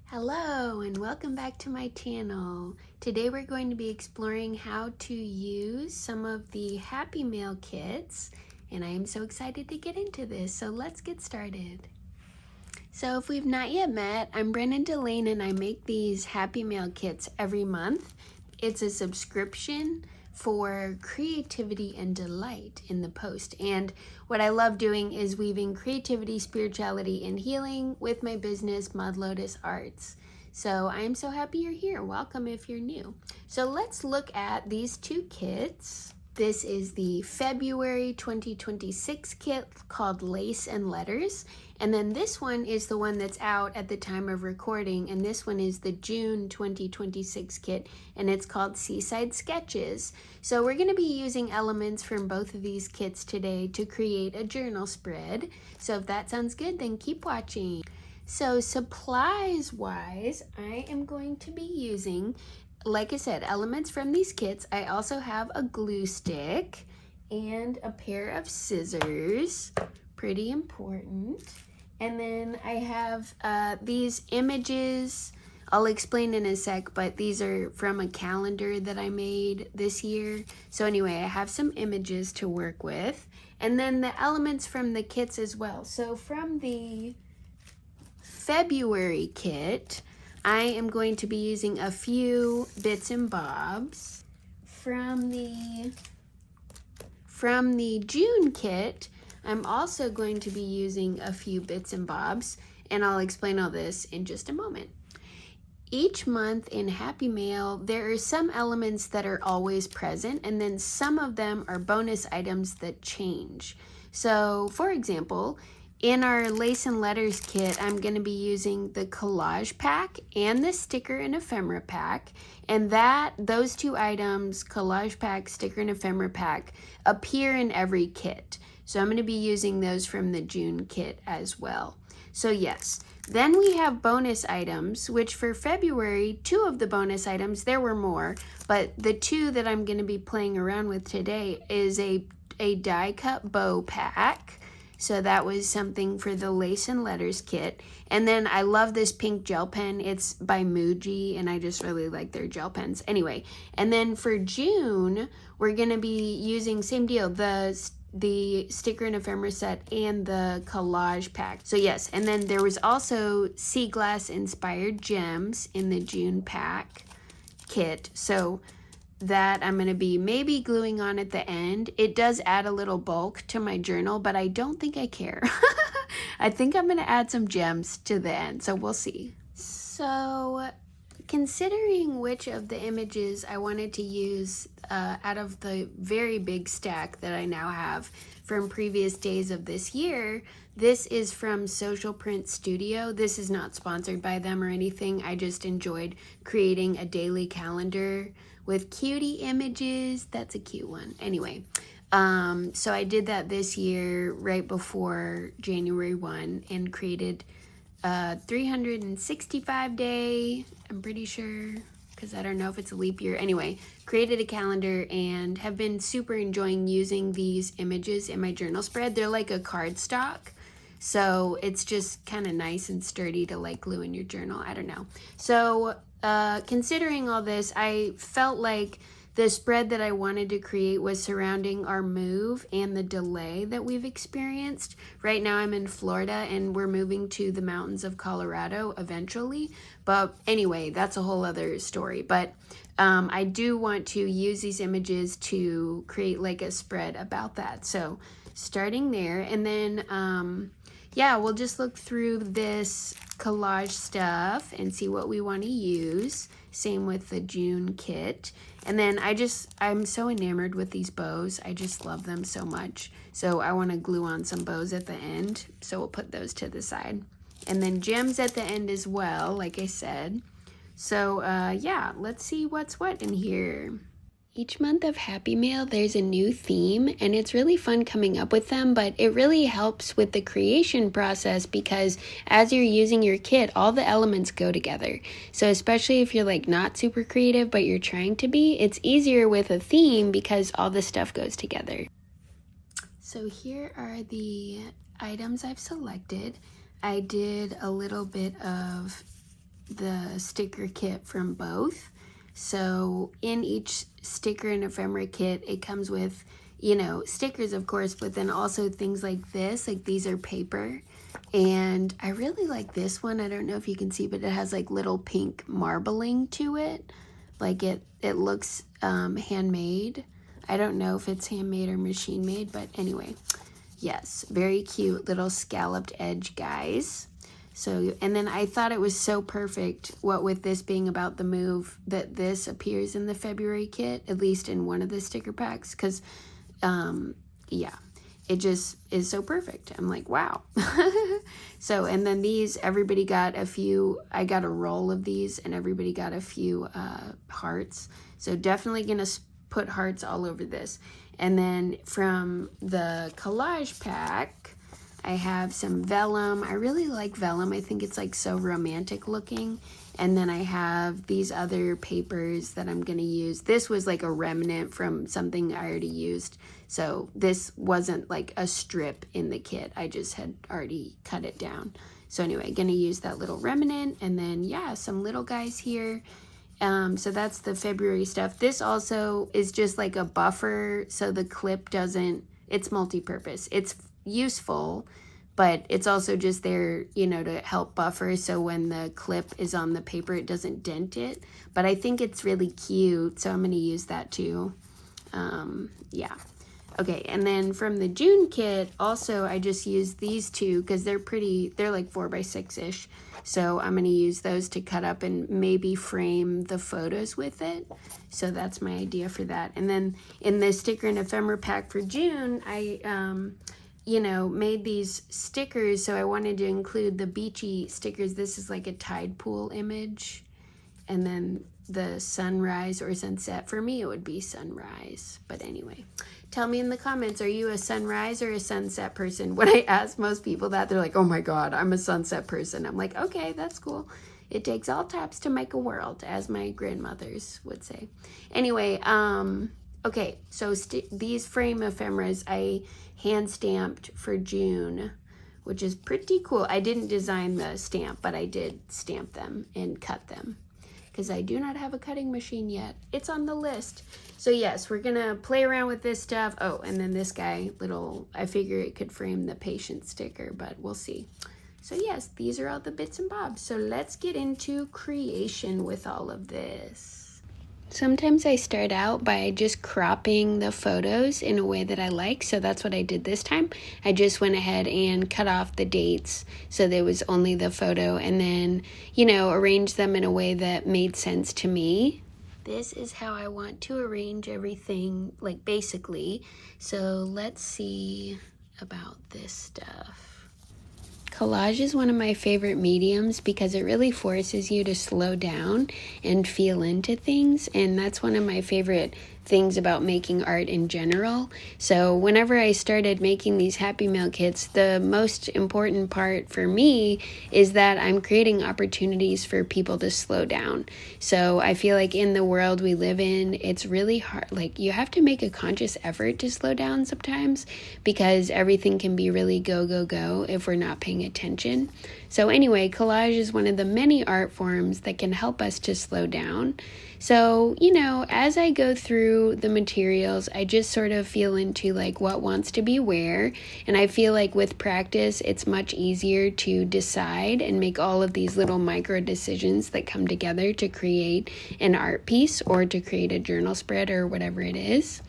Hello and welcome back to my channel. Today we're going to be exploring how to use some of the Happy Mail kits, and I am so excited to get into this, so let's get started. So if we've not yet met, I'm Brennan Delane and I make these Happy Mail kits every month. It's a subscription for creativity and delight in the post. And what I love doing is weaving creativity, spirituality, and healing with my business, Mud Lotus Arts. So I'm so happy you're here. Welcome if you're new. So let's look at these two kits. This is the February 2026 kit called Lace and Letters. And then this one is the one that's out at the time of recording. And this one is the June 2026 kit. And it's called Seaside Sketches. So we're going to be using elements from both of these kits today to create a journal spread. So if that sounds good, then keep watching. So supplies wise, I am going to be using, like I said, elements from these kits. I also have a glue stick and a pair of scissors, pretty important. And then I have these images. I'll explain in a sec, but these are from a calendar that I made this year. So anyway, I have some images to work with. And then the elements from the kits as well. So from the February kit, I am going to be using a few bits and bobs. From the June kit, I'm also going to be using a few bits and bobs, and I'll explain all this in just a moment. Each month in Happy Mail, there are some elements that are always present, and then some of them are bonus items that change. So, for example, in our Lace and Letters kit, I'm going to be using the Collage pack and the Sticker and Ephemera pack. And those two items, Collage pack, Sticker and Ephemera pack, appear in every kit. So I'm going to be using those from the June kit as well. So yes, then we have bonus items, which for February, 2 of the bonus items, there were more, but the 2 that I'm going to be playing around with today is a die cut bow pack. So that was something for the Lace and Letters kit. And then I love this pink gel pen. It's by Muji, and I just really like their gel pens. Anyway, and then for June, we're going to be using, same deal, the Sticker and Ephemera set and the Collage pack. So yes, and then there was also sea glass inspired gems in the June pack kit. So that I'm going to be maybe gluing on at the end. It does add a little bulk to my journal, but I don't think I care. I think I'm going to add some gems to the end, so we'll see. So considering which of the images I wanted to use out of the very big stack that I now have from previous days of this year, this is from Social Print Studio. This is not sponsored by them or anything. I just enjoyed creating a daily calendar with cutie images. That's a cute one. Anyway, so I did that this year right before January 1 and created a 365 day, I'm pretty sure, because I don't know if it's a leap year. Anyway, created a calendar and have been super enjoying using these images in my journal spread. They're like a cardstock, so it's just kind of nice and sturdy to like glue in your journal. I don't know. So considering all this, I felt like the spread that I wanted to create was surrounding our move and the delay that we've experienced. Right now I'm in Florida and we're moving to the mountains of Colorado eventually. But anyway, that's a whole other story. But I do want to use these images to create like a spread about that. So starting there, and then yeah, we'll just look through this collage stuff and see what we want to use. Same with the June kit. And then I'm so enamored with these bows. I just love them so much. So I want to glue on some bows at the end. So we'll put those to the side. And then gems at the end as well, like I said. So yeah, let's see what's what in here. Each month of Happy Mail, there's a new theme, and it's really fun coming up with them, but it really helps with the creation process because as you're using your kit, all the elements go together. So especially if you're like not super creative, but you're trying to be, it's easier with a theme because all the stuff goes together. So here are the items I've selected. I did a little bit of the sticker kit from both. So in each sticker and ephemera kit, it comes with, you know, stickers, of course, but then also things like this, like these are paper. And I really like this one. I don't know if you can see, but it has like little pink marbling to it. Like it looks handmade. I don't know if it's handmade or machine made, but anyway, yes, very cute little scalloped edge guys. So, and then I thought it was so perfect, what with this being about the move, that this appears in the February kit, at least in one of the sticker packs, because, yeah, it just is so perfect. I'm like, wow. So, and then these, everybody got a few, I got a roll of these, and everybody got a few hearts. So definitely going to put hearts all over this. And then from the collage pack, I have some vellum. I really like vellum. I think it's like so romantic looking. And then I have these other papers that I'm going to use. This was like a remnant from something I already used. So this wasn't like a strip in the kit. I just had already cut it down. So anyway, going to use that little remnant. And then, yeah, some little guys here. So that's the February stuff. This also is just like a buffer. So the clip doesn't, it's multi-purpose. It's useful, but it's also just there, you know, to help buffer, so when the clip is on the paper it doesn't dent it. But I think it's really cute, so I'm going to use that too. Yeah, okay. And then from the June kit also, I just used these two because they're pretty, they're like 4x6 ish, so I'm going to use those to cut up and maybe frame the photos with it. So that's my idea for that. And then in the sticker and ephemera pack for June, I you know, made these stickers, so I wanted to include the beachy stickers. This is like a tide pool image, and then the sunrise or sunset. For me, it would be sunrise, but anyway. Tell me in the comments, are you a sunrise or a sunset person? When I ask most people that, they're like, oh my God, I'm a sunset person. I'm like, okay, that's cool. It takes all types to make a world, as my grandmothers would say. Anyway, okay, so these frame ephemeras I hand stamped for June, which is pretty cool. I didn't design the stamp, but I did stamp them and cut them because I do not have a cutting machine yet. It's on the list. So yes, we're gonna play around with this stuff. Oh, and then this guy, little, I figure it could frame the patient sticker, but we'll see. So yes, these are all the bits and bobs. So let's get into creation with all of this. Sometimes I start out by just cropping the photos in a way that I like, so that's what I did this time. I just went ahead and cut off the dates so there was only the photo, and then, you know, arranged them in a way that made sense to me. This is how I want to arrange everything, like basically. So let's see about this stuff. Collage is one of my favorite mediums because it really forces you to slow down and feel into things, and that's one of my favorite things about making art in general. So whenever I started making these Happy Mail kits, the most important part for me is that I'm creating opportunities for people to slow down. So I feel like in the world we live in, it's really hard. Like, you have to make a conscious effort to slow down sometimes because everything can be really go, go, go if we're not paying attention. So anyway, collage is one of the many art forms that can help us to slow down. So, you know, as I go through the materials, I just sort of feel into like what wants to be where. And I feel like with practice, it's much easier to decide and make all of these little micro decisions that come together to create an art piece or to create a journal spread or whatever it is.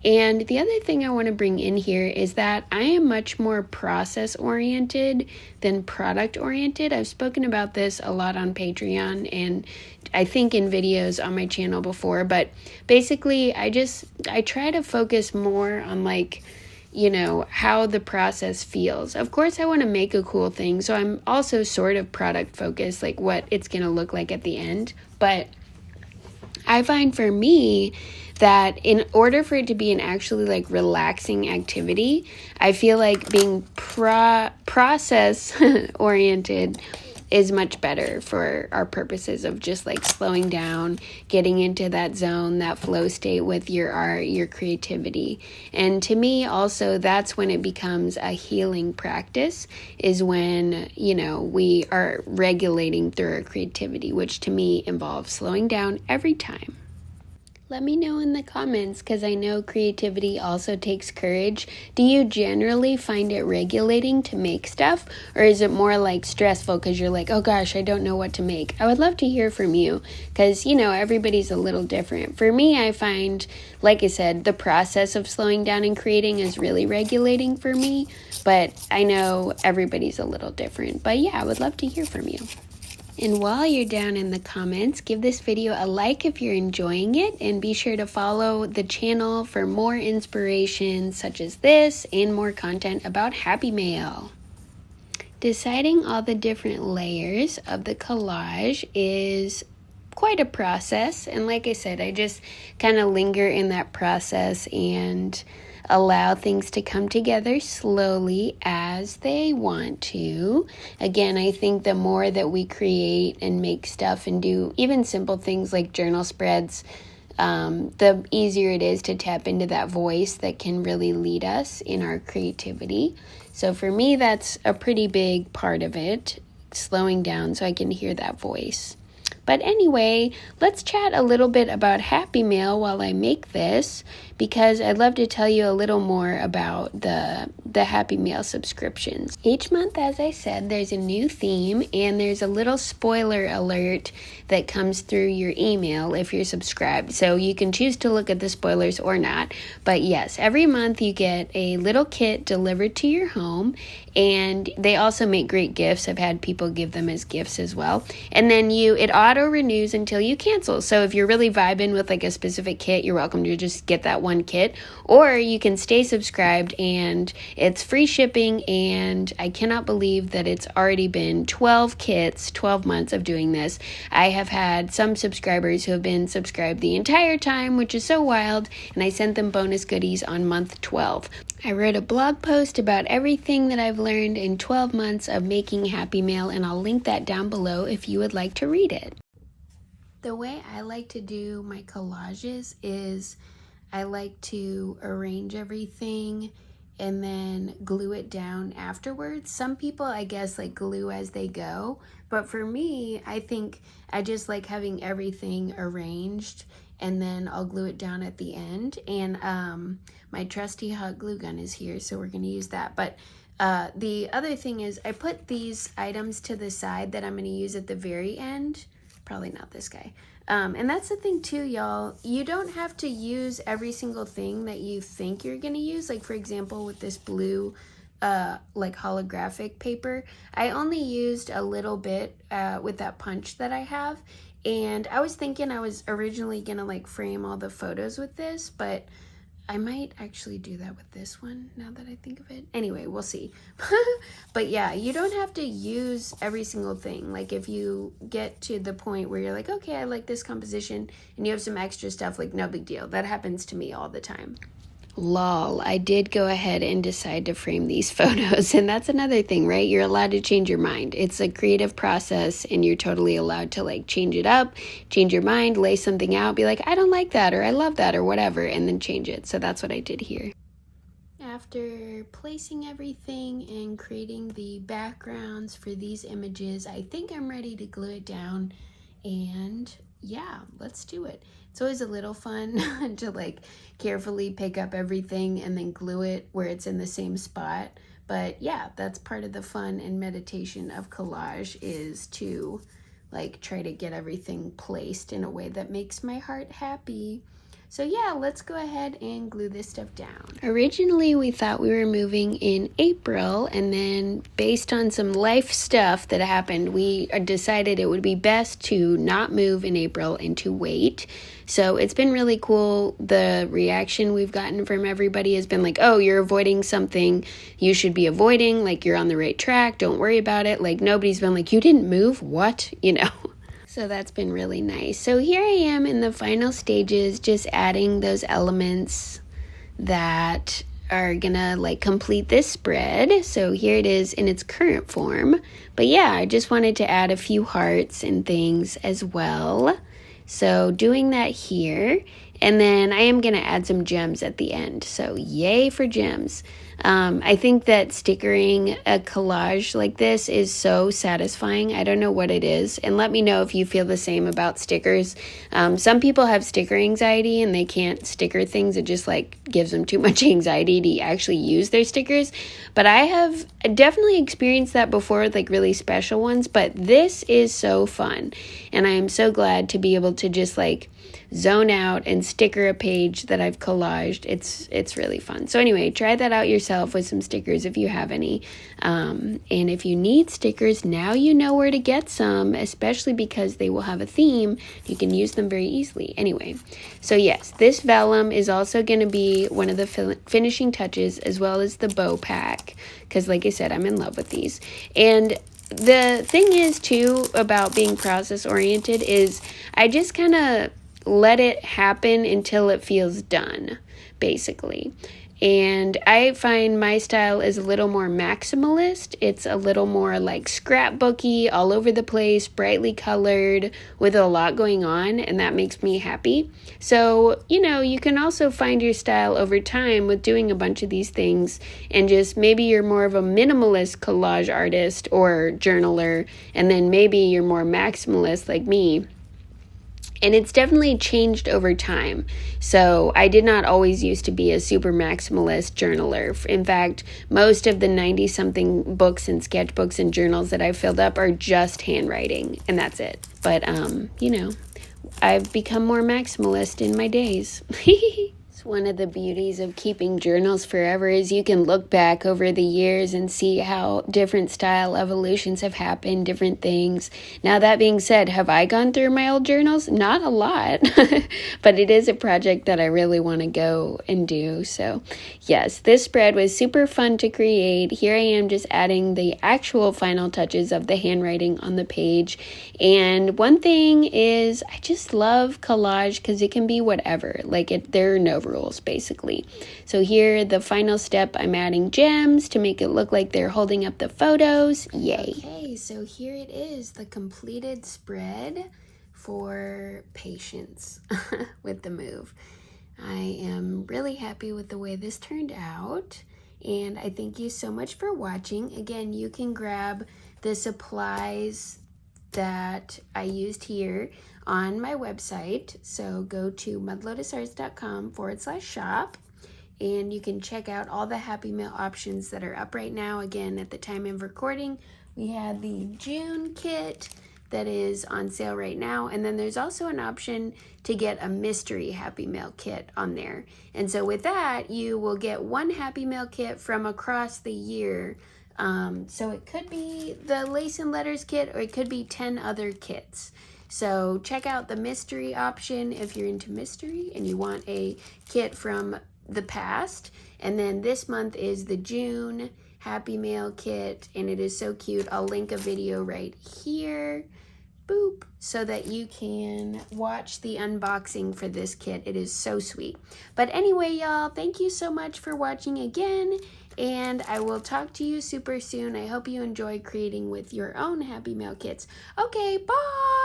And the other thing I want to bring in here is that I am much more process-oriented than product-oriented. I've spoken about this a lot on Patreon and I think in videos on my channel before, but basically I try to focus more on like, you know, how the process feels. Of course, I want to make a cool thing, so I'm also sort of product focused, like what it's going to look like at the end. But I find for me that in order for it to be an actually like relaxing activity, I feel like being process oriented is much better for our purposes of just like slowing down, getting into that zone, that flow state with your art, your creativity. And to me also, that's when it becomes a healing practice, is when, you know, we are regulating through our creativity, which to me involves slowing down every time. Let me know in the comments, because I know creativity also takes courage. Do you generally find it regulating to make stuff, or is it more like stressful because you're like, oh gosh, I don't know what to make? I would love to hear from you, because, you know, everybody's a little different. For me, I find, like I said, the process of slowing down and creating is really regulating for me, but I know everybody's a little different. But yeah, I would love to hear from you. And while you're down in the comments, give this video a like if you're enjoying it, and be sure to follow the channel for more inspiration such as this and more content about Happy Mail. Deciding all the different layers of the collage is quite a process, and like I said, I just kind of linger in that process and allow things to come together slowly as they want to. Again, I think the more that we create and make stuff and do even simple things like journal spreads, the easier it is to tap into that voice that can really lead us in our creativity. So for me, that's a pretty big part of it, slowing down so I can hear that voice. But anyway, let's chat a little bit about Happy Mail while I make this, because I'd love to tell you a little more about the Happy Mail subscriptions. Each month, as I said, there's a new theme, and there's a little spoiler alert that comes through your email if you're subscribed. So you can choose to look at the spoilers or not. But yes, every month you get a little kit delivered to your home, and they also make great gifts. I've had people give them as gifts as well. And then it auto renews until you cancel. So if you're really vibing with like a specific kit, you're welcome to just get that one kit, or you can stay subscribed, and it's free shipping. And I cannot believe that it's already been 12 kits, 12 months of doing this. I have had some subscribers who have been subscribed the entire time, which is so wild, and I sent them bonus goodies on month 12. I wrote a blog post about everything that I've learned in 12 months of making Happy Mail, and I'll link that down below if you would like to read it. The way I like to do my collages is I like to arrange everything and then glue it down afterwards. Some people, I guess, like glue as they go, but for me, I think I just like having everything arranged, and then I'll glue it down at the end. And my trusty hot glue gun is here, so we're gonna use that. But the other thing is I put these items to the side that I'm gonna use at the very end. Probably not this guy. And that's the thing too, y'all. You don't have to use every single thing that you think you're gonna use. Like for example, with this blue like holographic paper, I only used a little bit with that punch that I have. And I was thinking I was originally gonna like frame all the photos with this, but I might actually do that with this one now that I think of it. Anyway, we'll see. But yeah, you don't have to use every single thing. Like if you get to the point where you're like, okay, I like this composition, and you have some extra stuff, like no big deal. That happens to me all the time. Lol, I did go ahead and decide to frame these photos, and that's another thing, right? You're allowed to change your mind. It's a creative process, and you're totally allowed to like change it up, change your mind, lay something out, be like, I don't like that, or I love that, or whatever, and then change it. So that's what I did here. After placing everything and creating the backgrounds for these images, I think I'm ready to glue it down, and yeah, let's do it. It's always a little fun to like carefully pick up everything and then glue it where it's in the same spot. But yeah, that's part of the fun and meditation of collage, is to like try to get everything placed in a way that makes my heart happy. So yeah, let's go ahead and glue this stuff down. Originally, we thought we were moving in April, and then based on some life stuff that happened, we decided it would be best to not move in April and to wait. So it's been really cool. The reaction we've gotten from everybody has been like, oh, you're avoiding something you should be avoiding, like you're on the right track, don't worry about it. Like nobody's been like, you didn't move, what? You know? So that's been really nice. So here I am in the final stages, just adding those elements that are gonna like complete this spread. So here it is in its current form. But yeah, I just wanted to add a few hearts and things as well. So doing that here. And then I am gonna add some gems at the end. So yay for gems. I think that stickering a collage like this is so satisfying. I don't know what it is. And let me know if you feel the same about stickers. Some people have sticker anxiety and they can't sticker things. It just like gives them too much anxiety to actually use their stickers. But I have definitely experienced that before with like really special ones. But this is so fun. And I am so glad to be able to just like zone out and sticker a page that I've collaged. It's really fun. So anyway, try that out yourself with some stickers if you have any. And if you need stickers, now you know where to get some, especially because they will have a theme. You can use them very easily. Anyway, so yes, this vellum is also going to be one of the finishing touches, as well as the bow pack, because like I said, I'm in love with these. And the thing is too about being process oriented is I just kind of let it happen until it feels done, basically. And I find my style is a little more maximalist. It's a little more like scrapbooky, all over the place, brightly colored, with a lot going on, and that makes me happy. So, you know, you can also find your style over time with doing a bunch of these things, and just maybe you're more of a minimalist collage artist or journaler, and then maybe you're more maximalist like me. And it's definitely changed over time. So I did not always used to be a super maximalist journaler. In fact, most of the 90-something books and sketchbooks and journals that I've filled up are just handwriting, and that's it. But, you know, I've become more maximalist in my days. One of the beauties of keeping journals forever is you can look back over the years and see how different style evolutions have happened, different things. Now, that being said, have I gone through my old journals? Not a lot, but it is a project that I really want to go and do. So yes, this spread was super fun to create. Here I am just adding the actual final touches of the handwriting on the page. And one thing is I just love collage because it can be whatever. Like there are no rules, basically. So here, the final step, I'm adding gems to make it look like they're holding up the photos. Yay. Okay, so here it is, the completed spread for patience with the move. I am really happy with the way this turned out, and I thank you so much for watching. Again, you can grab the supplies that I used here on my website. So go to mudlotusarts.com/shop, and you can check out all the Happy Mail options that are up right now. Again, at the time of recording, we had the June kit that is on sale right now, and then there's also an option to get a mystery Happy Mail kit on there. And so with that, you will get one Happy Mail kit from across the year. So it could be the Lace and Letters kit, or it could be 10 other kits. So check out the mystery option if you're into mystery and you want a kit from the past. And then this month is the June Happy Mail kit, and it is so cute. I'll link a video right here, boop, so that you can watch the unboxing for this kit. It is so sweet. But anyway, y'all, thank you so much for watching again, and I will talk to you super soon. I hope you enjoy creating with your own Happy Mail kits. Okay, bye!